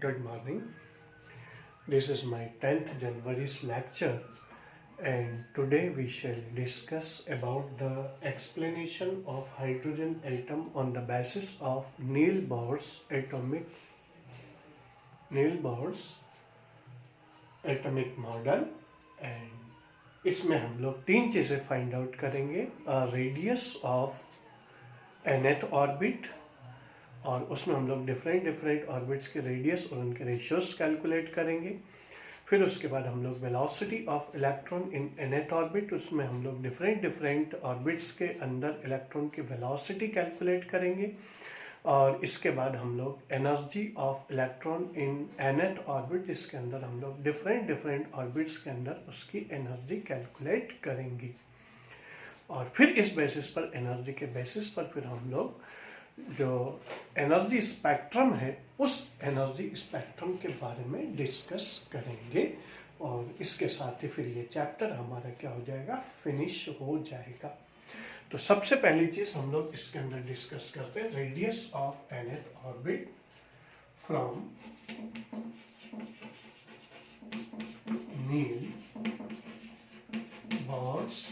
Good morning. This is my 10th January's lecture, and today we shall discuss about the explanation of hydrogen atom on the basis of Neil Bohr's atomic model. And इसमें हम लोग तीन चीज़ें find out करेंगे: radius of nth orbit, और उसमें हम लोग डिफरेंट ऑर्बिट्स के रेडियस और उनके रेशियोज कैलकुलेट करेंगे। फिर उसके बाद हम लोग velocity of electron in nth orbit, उसमें हम लोग डिफरेंट ऑर्बिट्स के अंदर इलेक्ट्रॉन की वेलोसिटी कैलकुलेट करेंगे। और इसके बाद हम लोग energy of electron in nth orbit, जिसके अंदर हम लोग डिफरेंट ऑर्बिट्स के अंदर उसकी एनर्जी कैलकुलेट करेंगे। और फिर इस बेसिस पर, एनर्जी के बेसिस पर, फिर हम लोग जो एनर्जी स्पेक्ट्रम है उस एनर्जी स्पेक्ट्रम के बारे में डिस्कस करेंगे। और इसके साथ ही फिर ये चैप्टर हमारा क्या हो जाएगा, फिनिश हो जाएगा। तो सबसे पहली चीज हम लोग इसके अंदर डिस्कस करते हैं radius of nth orbit from Niels Bohr's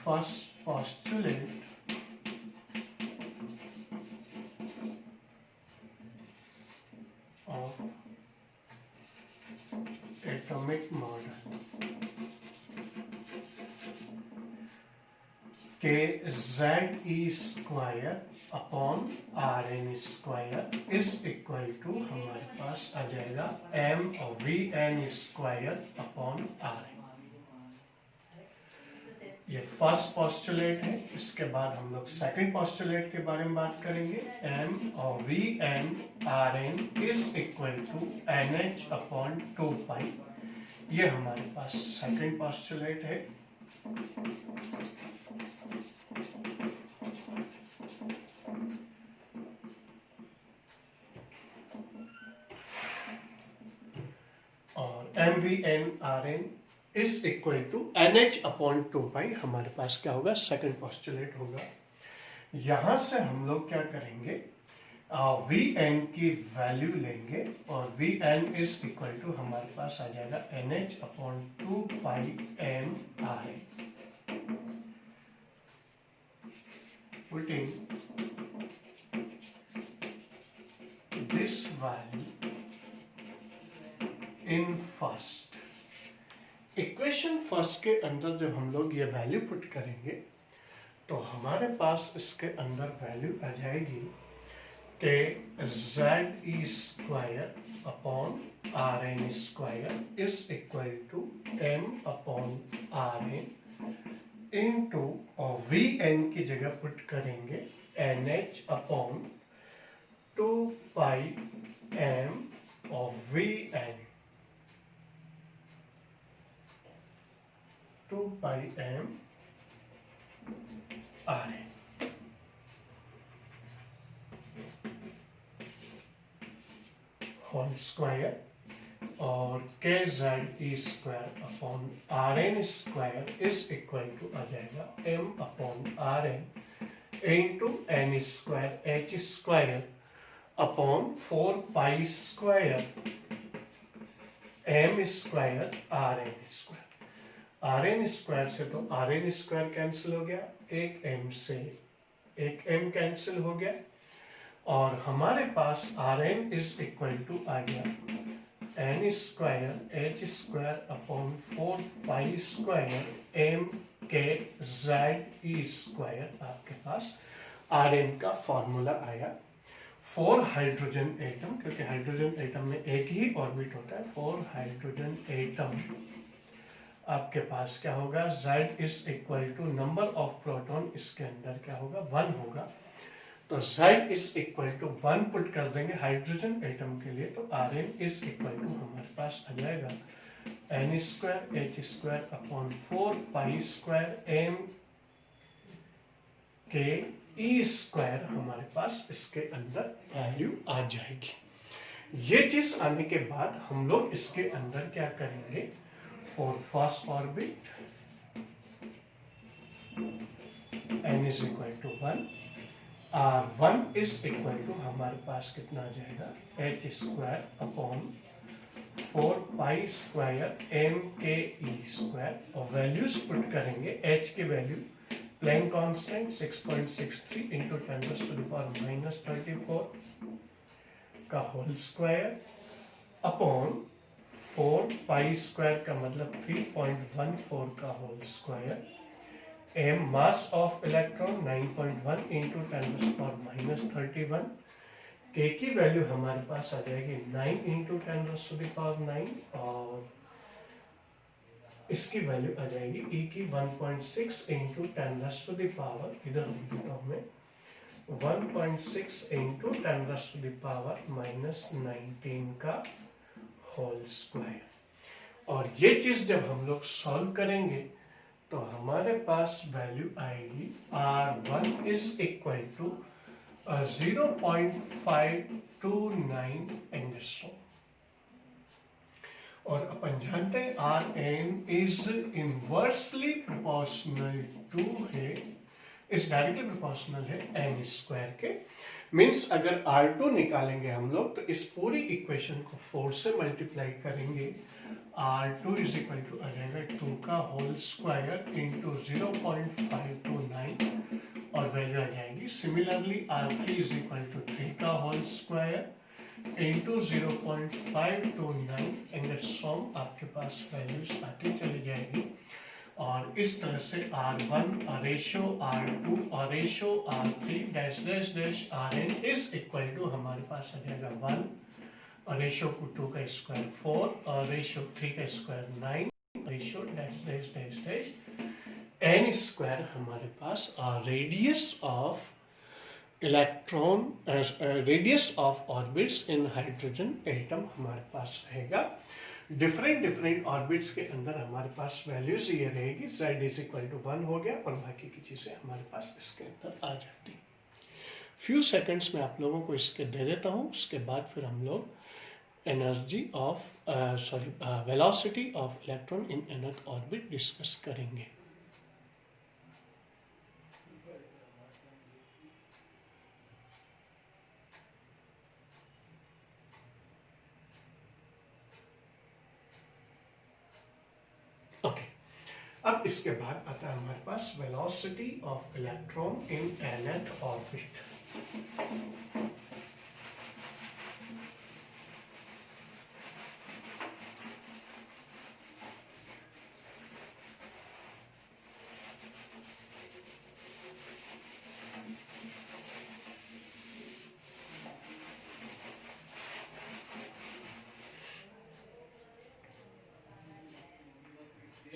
first postulate of atomic model के ZE square upon RN square is equal to हमारे पास आ जाएगा M और VN square upon RN। ये फर्स्ट पॉस्टुलेट है। इसके बाद हम लोग सेकंड पॉस्टुलेट के बारे में बात करेंगे। M और VN RN is equal to NH upon 2 pi. ये हमारे पास सेकंड पॉस्टुलेट है। और MVN RN is equal to NH upon 2 pi हमारे पास क्या होगा, सेकंड पॉस्टुलेट होगा। यहां से हम लोग क्या करेंगे, Vn की वैल्यू लेंगे और Vn इज इक्वल टू हमारे पास आ जाएगा NH upon 2 pi M RN। Putting this value in first equation first के अंदर जब हम लोग ये वैल्यू पुट करेंगे तो हमारे पास इसके अंदर वैल्यू आ जाएगी कि ZE square upon RN square is equal to M upon RN into, और VN की जगह पुट करेंगे NH अपॉन 2 पाई M और VN 2 pi M RN। Whole square और KZE square upon RN square is equal to आ जाएगा M upon RN into N square H square upon 4 pi square M square RN square. RN square से तो RN square cancel हो गया, एक M से एक M कैंसिल हो गया, और हमारे पास RN इज इक्वल टू आ गया N square H square upon 4 pi square M के ZE स्क्वायर। आपके पास RN का फॉर्मूला आया फॉर हाइड्रोजन एटम, क्योंकि हाइड्रोजन एटम में एक ही ऑर्बिट होता है। फॉर हाइड्रोजन एटम आपके पास क्या होगा, Z is equal to number of proton, इसके अंदर क्या होगा, 1 होगा। तो Z is equal to 1 put कर देंगे हाइड्रोजन एटम के लिए, तो RN इज इक्वल टू हमारे पास आ जाएगा N square H square upon 4 pi square M के E स्क्वायर। हमारे पास इसके अंदर वैल्यू आ जाएगी। ये चीज आने के बाद हम लोग इसके अंदर क्या करेंगे, for first orbit n is equal to 1, R1 is equal to हमारे पास कितना आ जाएगा, h square upon 4 pi square m के e स्क्वायर, और वैल्यूज पुट करेंगे, h की वैल्यू प्लैंक कांस्टेंट 6.63 इंटू 10⁻⁻34 का whole square upon 4 pi square का मतलब 3.14 का whole square, m mass of electron 9.1 into 10⁻31, k की वैल्यू हमारे पास आ जाएगी 9 इंटू 10⁻9 और इसकी वैल्यू आ जाएगी e की 1.6 इंटू 10⁻, इधर में 1.6 इंटू 10⁻⁻19 का होल स्क्वायर। और ये चीज जब हम लोग सॉल्व करेंगे तो हमारे पास वैल्यू आएगी R1 is equal to 0.529 angstrom, और अपन जानते हैं Rn is inversely proportional to है, इस डायरेक्टली प्रोपोर्शनल है n स्क्वायर के। मीन्स अगर R2 निकालेंगे हम लोग तो इस पूरी इक्वेशन को 4 से मल्टीप्लाई करेंगे, R2 इज इक्वल टू आ जाएगा 2 का होल स्क्वायर इंटू 0.529 और वैल्यू आ जाएगी। Similarly R3 is equal to 3 का होल स्क्वायर इंटू 0.529 एंगस्ट्रॉम, आपके पास वैल्यूज आती चली जाएगी। और इस तरह से R1 रेशो R2 और ratio R3 dash dash dash Rn is equal to हमारे पास आ जाएगा 1 और रेशो को 2 का स्क्वायर 4 और रेशो 3 का square 9 ratio dash dash dash dash n square हमारे पास radius of electron, radius of orbits in hydrogen atom हमारे पास रहेगा। डिफरेंट ऑर्बिट्स के अंदर हमारे पास वैल्यूज ये रहेगी, z इज इक्वल टू 1 हो गया और बाकी की चीजें हमारे पास इसके अंदर आ जाती। फ्यू सेकंड्स में आप लोगों को इसके दे देता हूँ, उसके बाद फिर हम लोग energy of velocity of electron in nth orbit discuss करेंगे। ओके, अब इसके बाद आता है हमारे पास velocity of electron in nth orbit.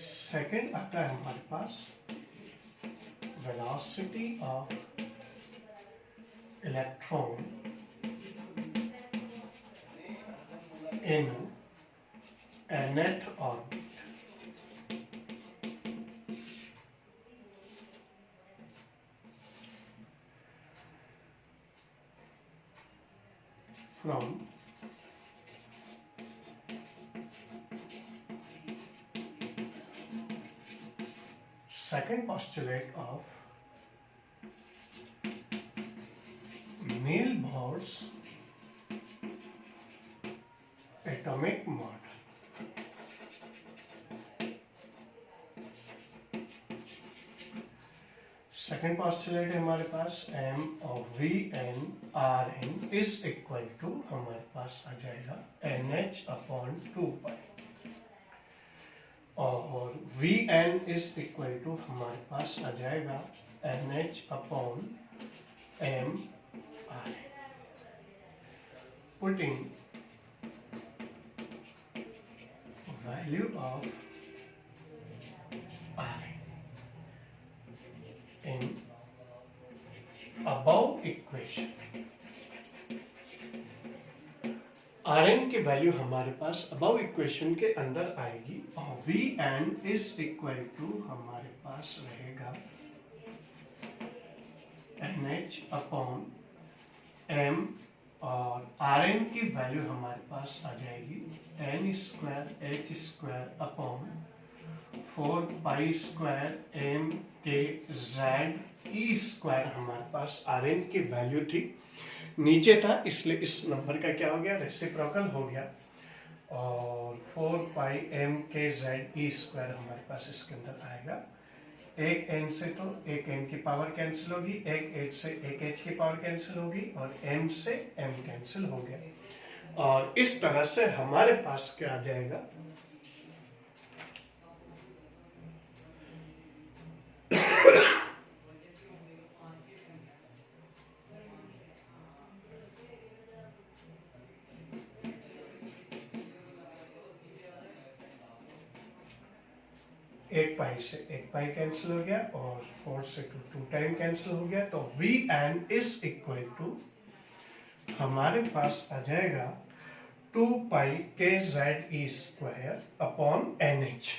Second आता है हमारे पास velocity of electron in nth orbit. From second postulate of Niels Bohr's atomic model। Second postulate है हमारे पास m of Vn Rn is equal to हमारे पास आ जाएगा NH अपॉन 2 और Vn इज इक्वल टू हमारे पास आ जाएगा NH upon m R। Putting value of R in above equation, Rn की वैल्यू हमारे पास अबव इक्वेशन के अंदर आएगी और Vn इज इक्वल टू हमारे पास रहेगा NH अपॉन m और Rn की वैल्यू हमारे पास आ जाएगी n square h square upon 4 pi square m k z E square हमारे पास आर एन की वैल्यू थी, नीचे था, इसलिए इस नंबर का क्या हो गया, रेसिप्रोकल हो गया, और 4 पाई एम के जेड ई स्क्वायर हमारे पास इसके अंदर आएगा। एक एन से तो एक एन की पावर कैंसिल होगी, एक एच से एक एच की पावर कैंसिल होगी, और एम से एम कैंसिल हो गया। और इस तरह से हमारे पास क्या आ जाएगा, एक पाई से एक पाई कैंसिल हो गया, और 4 से 2 टाइम कैंसिल हो गया, तो V N is equal to हमारे पास आ जाएगा 2 पाई के Z E square upon N H.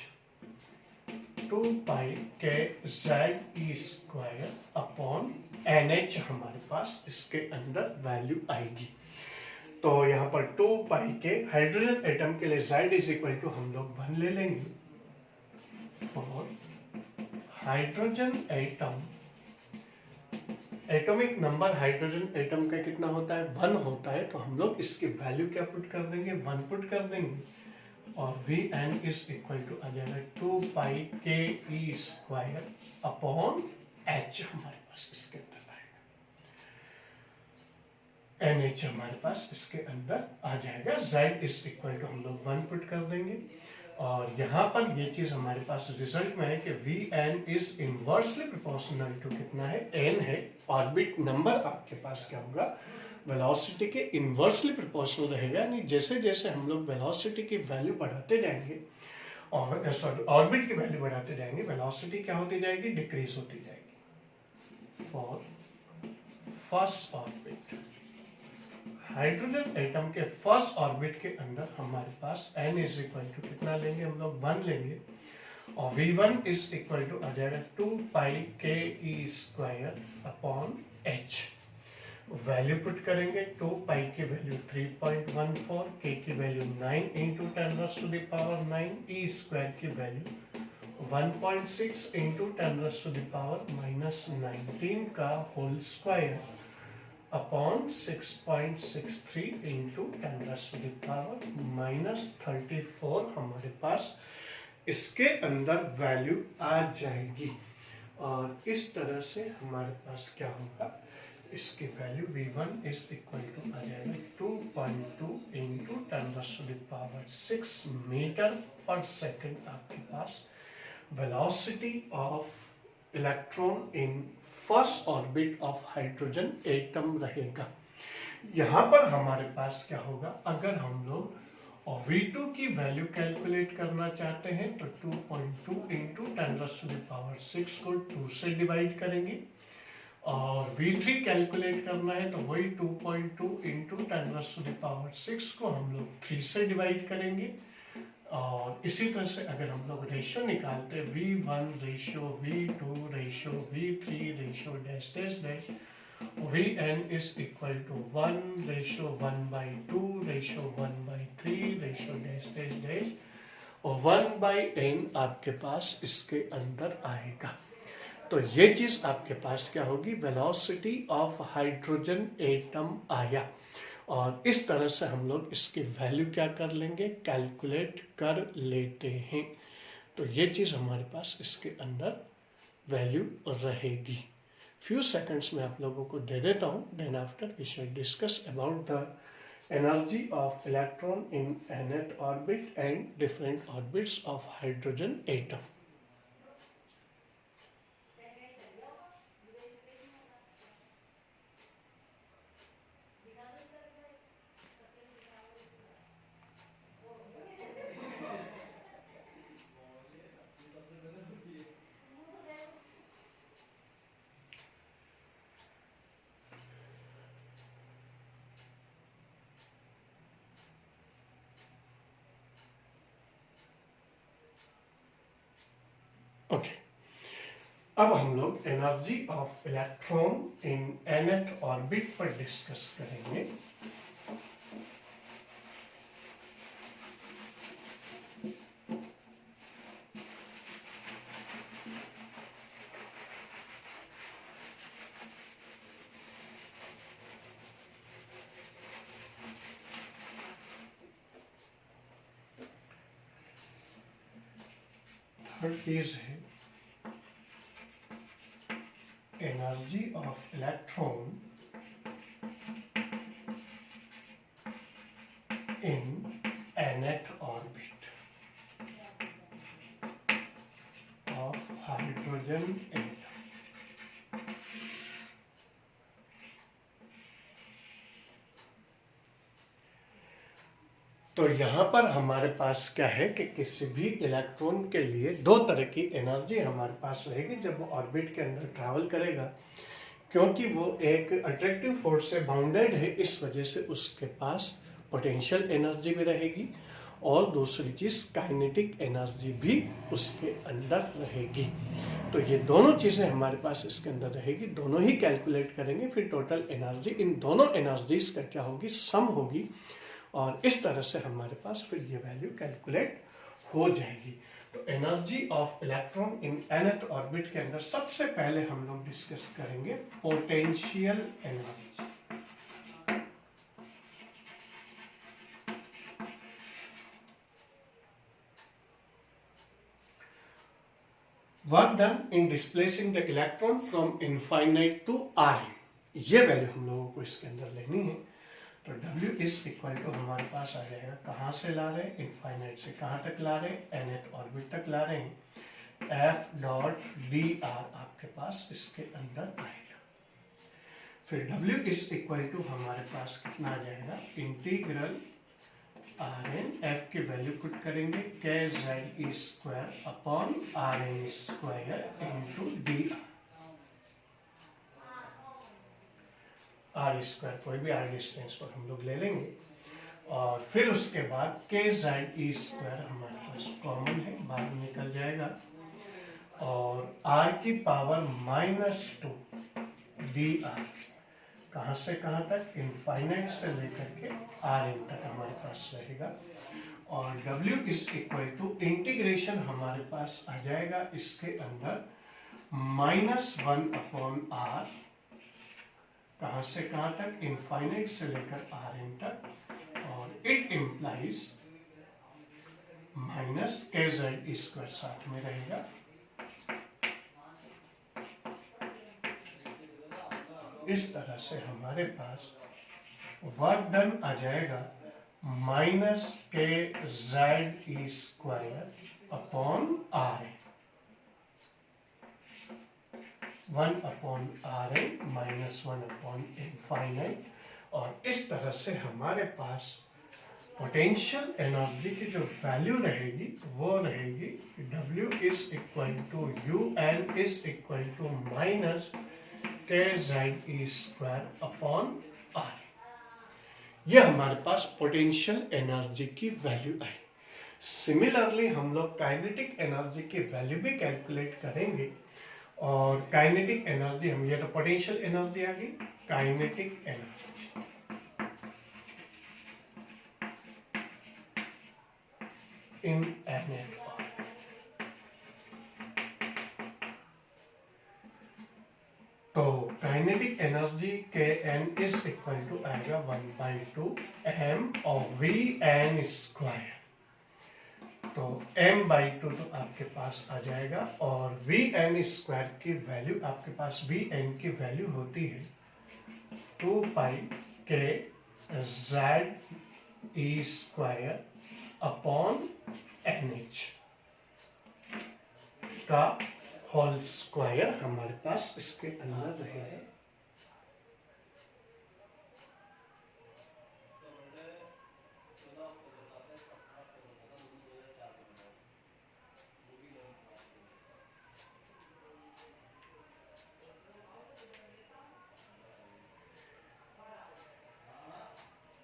2 pi के Z E square upon N H हमारे पास इसके अंदर वैल्यू आएगी। तो यहाँ पर 2 पाई के हाइड्रोजन एटम के लिए जेड इज इक्वल टू हम लोग 1 ले लेंगे, और hydrogen atom, atomic number hydrogen atom का कितना होता है, 1 होता है, तो हम लोग इसकी वैल्यू क्या पुट कर देंगे, 1 पुट कर देंगे, और V N is equal to आ जाएगा 2 pi K E square upon H हमारे पास इसके अंदर आएगा, एन एच हमारे पास इसके अंदर आ जाएगा। जेड इज इक्वल टू हम लोग 1 पुट कर देंगे, और यहाँ पर ये चीज हमारे पास रिजल्ट में है कि V N is inversely proportional to कितना है, एन है, ऑर्बिट नंबर आपके पास क्या होगा, वेलोसिटी के इनवर्सली प्रोपोर्शनल रहेगा, यानी जैसे जैसे हम लोग वेलोसिटी की वैल्यू बढ़ाते जाएंगे, और सॉरी ऑर्बिट की वैल्यू बढ़ाते जाएंगे, वेलोसिटी क्या होती जाएगी, डिक्रीज होती जाएगी। For first orbit, hydrogen atom के फर्स्ट ऑर्बिट के अंदर हमारे पास n इज इक्वल टू कितना लेंगे, हम लोग 1 लेंगे, और v1 इज इक्वल टू आ जाएगा 2 pi K E square upon h। Value put करेंगे, 2 पाई की वैल्यू 3.14, k की value 9 into 10 to the power 9, E square की value 1.6 into 10 to the power -19 का whole square upon 6.63 into 10 to the power -34 हमारे पास इसके अंदर वैल्यू आ जाएगी। और इस तरह से हमारे पास क्या होगा, इसकी value v1 is equal to आ जाएगा 2.2 into 10 to the power 6 metre पर सेकेंड आपके पास velocity of electron in first orbit of hydrogen atom रहेगा। यहाँ पर हमारे पास क्या होगा, अगर हम लोग V2 की वैल्यू कैलकुलेट करना चाहते हैं तो 2.2 इंटू 10 टू द पावर 6 को 2 से डिवाइड करेंगे, और V3 कैलकुलेट करना है तो वही 2.2 इंटू 10 टू द पावर 6 को हम लोग 3 से डिवाइड करेंगे। और इसी तरह से अगर हम लोग रेशियो निकालते हैं, V1 ratio V2 ratio V3 ratio dash dash dash, Vn is equal to 1 ratio 1/2 ratio 1/3 ratio dash dash dash, और 1/n आपके पास इसके अंदर आएगा। तो ये चीज आपके पास क्या होगी, वेलोसिटी ऑफ हाइड्रोजन एटम आया, और इस तरह से हम लोग इसकी वैल्यू क्या कर लेंगे, कैलकुलेट कर लेते हैं। तो ये चीज हमारे पास इसके अंदर वैल्यू रहेगी। फ्यू सेकंड्स में आप लोगों को दे देता हूँ, then after we shall discuss about the energy of electron in nth orbit and different orbits of hydrogen atom. Okay, अब हम लोग energy of electron in nth orbit पर डिस्कस करेंगे। थर्ड चीज है energy of electron in nth orbit of hydrogen atom. तो यहां पर हमारे पास क्या है कि किसी भी इलेक्ट्रॉन के लिए दो तरह की एनर्जी हमारे पास रहेगी जब वो ऑर्बिट के अंदर ट्रैवल करेगा, क्योंकि वो एक अट्रैक्टिव फोर्स से बाउंडेड है, इस वजह से उसके पास पोटेंशियल एनर्जी भी रहेगी और दूसरी चीज काइनेटिक एनर्जी भी उसके अंदर रहेगी। तो ये दोनों चीजें हमारे पास इसके अंदर रहेगी, दोनों ही कैलकुलेट करेंगे, फिर टोटल एनर्जी इन दोनों एनर्जीज का क्या होगी, सम होगी, और इस तरह से हमारे पास फिर ये वैल्यू कैलकुलेट हो जाएगी। तो energy of electron in nth orbit के अंदर सबसे पहले हम लोग डिस्कस करेंगे potential energy. Work done in displacing the electron from infinite to r, ये वैल्यू हम लोगों को इसके अंदर लेनी है। तो W इज इक्वल टू हमारे पास आ जाएगा, कहाँ से ला रहे हैं, इनफाइनाइट से कहाँ तक ला रहे हैं, nth ऑर्बिट तक ला रहे हैं, F डॉट dr आपके पास इसके अंदर आएगा। फिर W इज इक्वल टू हमारे पास कितना आ जाएगा, इंटीग्रल Rn, F की वैल्यू पुट करेंगे kz square upon Rn square into dr, R square कोई भी आर डिस्टेंस पर हम लोग ले लेंगे, और फिर उसके बाद के जेड ई स्क्वायर हमारे पास कॉमन है, बाहर निकल जाएगा, और आर की पावर -2 डी आर, कहाँ से कहाँ तक, इनफाइनाइट से लेकर के आर एन तक हमारे पास रहेगा। और W is equal to integration हमारे पास आ जाएगा इसके अंदर -1 अपॉन आर, कहाँ से कहाँ तक, इनफाइनाइट से लेकर आर एन तक, और इट इम्प्लाइज माइनस के जेड स्क्वायर साथ में रहेगा। इस तरह से हमारे पास वर्क डन आ जाएगा माइनस के Z square upon R N, 1 upon R N -1 upon infinite. और इस तरह से हमारे पास पोटेंशियल एनर्जी की जो वैल्यू रहेगी वो रहेगी W is equal to UN is equal to minus के Z E square upon R. यह हमारे पास पोटेंशियल एनर्जी की वैल्यू आई। सिमिलरली हम लोग काइनेटिक एनर्जी की वैल्यू भी कैलकुलेट करेंगे, और काइनेटिक एनर्जी हम, ये तो पोटेंशियल एनर्जी आ गई, kinetic energy in nth orbit. तो काइनेटिक एनर्जी के n इज इक्वल टू आएगा 1/2 m और Vn स्क्वायर। तो m/2 तो आपके पास आ जाएगा, और Vn स्क्वायर की वैल्यू आपके पास, Vn की वैल्यू होती है 2 पाई के Z E square upon NH का होल स्क्वायर हमारे पास इसके अंदर रहेगा।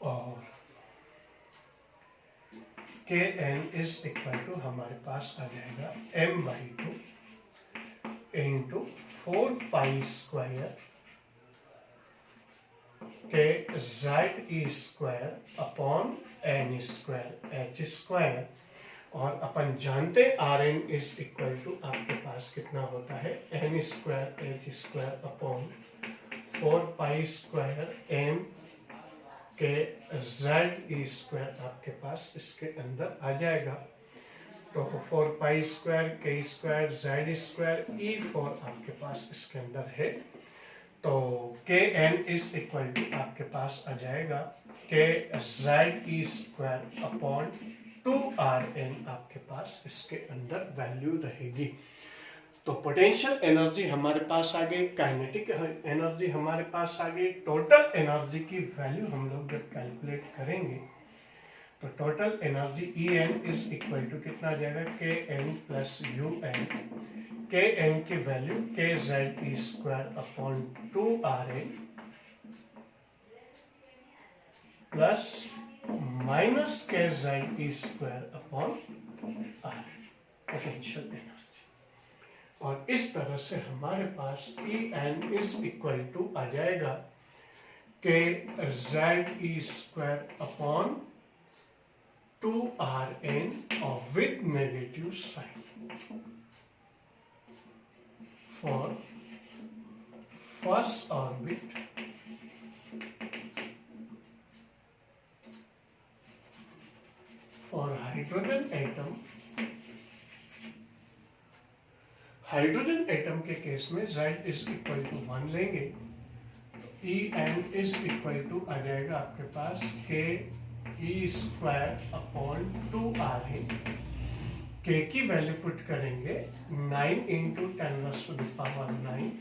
और के एन इज इक्वल टू हमारे पास आ जाएगा m/2 into 4 pi square K Z E square upon n square h square. और अपन जानते R N is equal to आपके पास कितना होता है, n square h square upon 4 pi square m K Z E square आपके पास इसके अंदर आ जाएगा। तो 4π² k² z² e4 आपके पास इसके अंदर है। तो kn इज इक्वल टू आपके पास आ जाएगा kz² अपॉन 2rn आपके पास इसके अंदर वैल्यू रहेगी। तो पोटेंशियल एनर्जी हमारे पास आ गई, काइनेटिक एनर्जी हमारे पास आ गई, टोटल एनर्जी की वैल्यू हम लोग जब कैलकुलेट करेंगे तो total energy En is equal to कितना आ जाएगा Kn प्लस Un। Kn की value kz² upon 2rn plus minus kz² upon r potential energy. और इस तरह से हमारे पास En इज इक्वल टू आ जाएगा kz² अपॉन 2rn और with negative sign for first orbit for hydrogen atom. Hydrogen atom के केस में z इज इक्वल टू 1 लेंगे तो En इज इक्वल टू आ जाएगा आपके पास ke² अपॉन 2rn। k की वैल्यू पुट करेंगे 9 इंटू 10⁻⁹।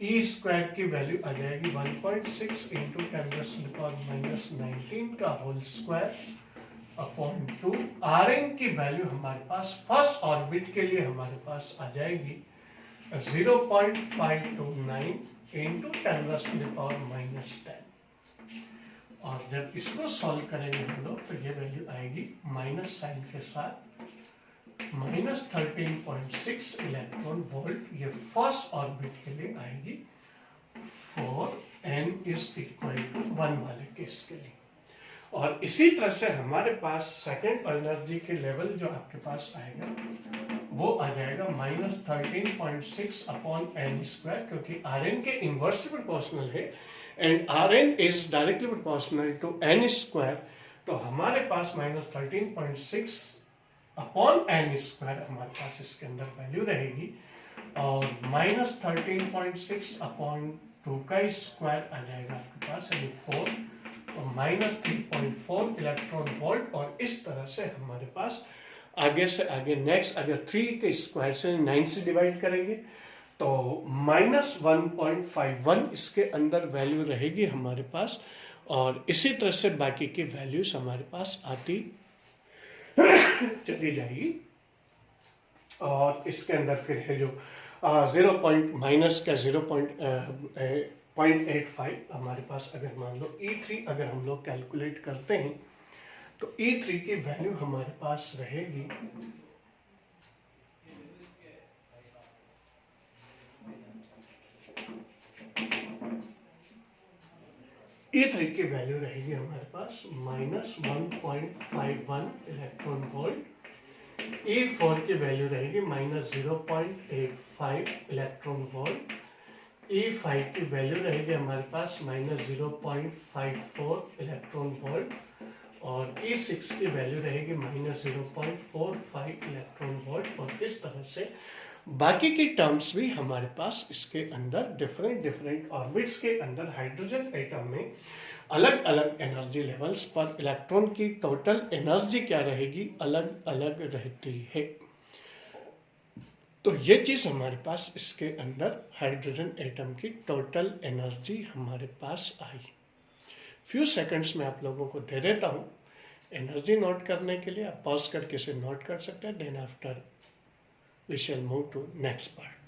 e² की वैल्यू आ जाएगी 1.6 इंटू 10⁻⁻19 का होल स्क्वायर अपॉन 2। Rn की वैल्यू हमारे पास फर्स्ट ऑर्बिट के लिए हमारे पास आ जाएगी 0.529 इंटू 10⁻⁻10। और जब इसको सॉल्व करेंगे हम लोग तो ये वैल्यू आएगी माइनस साइन के साथ -13.6 इलेक्ट्रॉन वोल्ट। ये फर्स्ट ऑर्बिट के लिए आएगी for n is equal to 1 वाले केस के लिए। और इसी तरह से हमारे पास सेकेंड एनर्जी के लेवल जो आपके पास आएगा वो आ जाएगा -13.6 अपॉन n², क्योंकि Rn के इन्वर्सली प्रोपोर्शनल है and Rn is directly proportional to n²। तो हमारे पास -13.6 अपॉन n² हमारे पास इसके अंदर वैल्यू रहेगी और -13.6 अपॉन 2 का स्क्वायर आ जाएगा आपके पास यानी 4 तो -3.4 इलेक्ट्रॉन वोल्ट। और इस तरह से हमारे पास आगे से आगे नेक्स्ट अगर 3 के स्क्वायर से 9 से डिवाइड करेंगे तो -1.51 इसके अंदर वैल्यू रहेगी हमारे पास। और इसी तरह से बाकी की वैल्यूज हमारे पास आती चली जाएगी। और इसके अंदर फिर है जो 0.85 हमारे पास अगर मान लो E3 अगर हम लोग कैलकुलेट करते हैं तो E3 की वैल्यू हमारे पास रहेगी E3 की वैल्यू रहेगी हमारे पास -1.51 इलेक्ट्रॉन वोल्ट। E4 की वैल्यू रहेगी -0.85 इलेक्ट्रॉन वोल्ट। E5 की वैल्यू रहेगी हमारे पास -0.54 इलेक्ट्रॉन वोल्ट। और E6 की वैल्यू रहेगी -0.45 इलेक्ट्रॉन वोल्ट। और इस तरह से बाकी की टर्म्स भी हमारे पास इसके अंदर डिफरेंट ऑर्बिट्स के अंदर हाइड्रोजन एटम में अलग अलग एनर्जी लेवल्स पर इलेक्ट्रॉन की टोटल एनर्जी क्या रहेगी अलग अलग रहती है। तो ये चीज हमारे पास इसके अंदर हाइड्रोजन एटम की टोटल एनर्जी हमारे पास आई। फ्यू सेकंड्स में आप लोगों को दे देता हूँ एनर्जी नोट करने के लिए। आप पॉज करके इसे नोट कर सकते हैं। Then after we shall move to next part.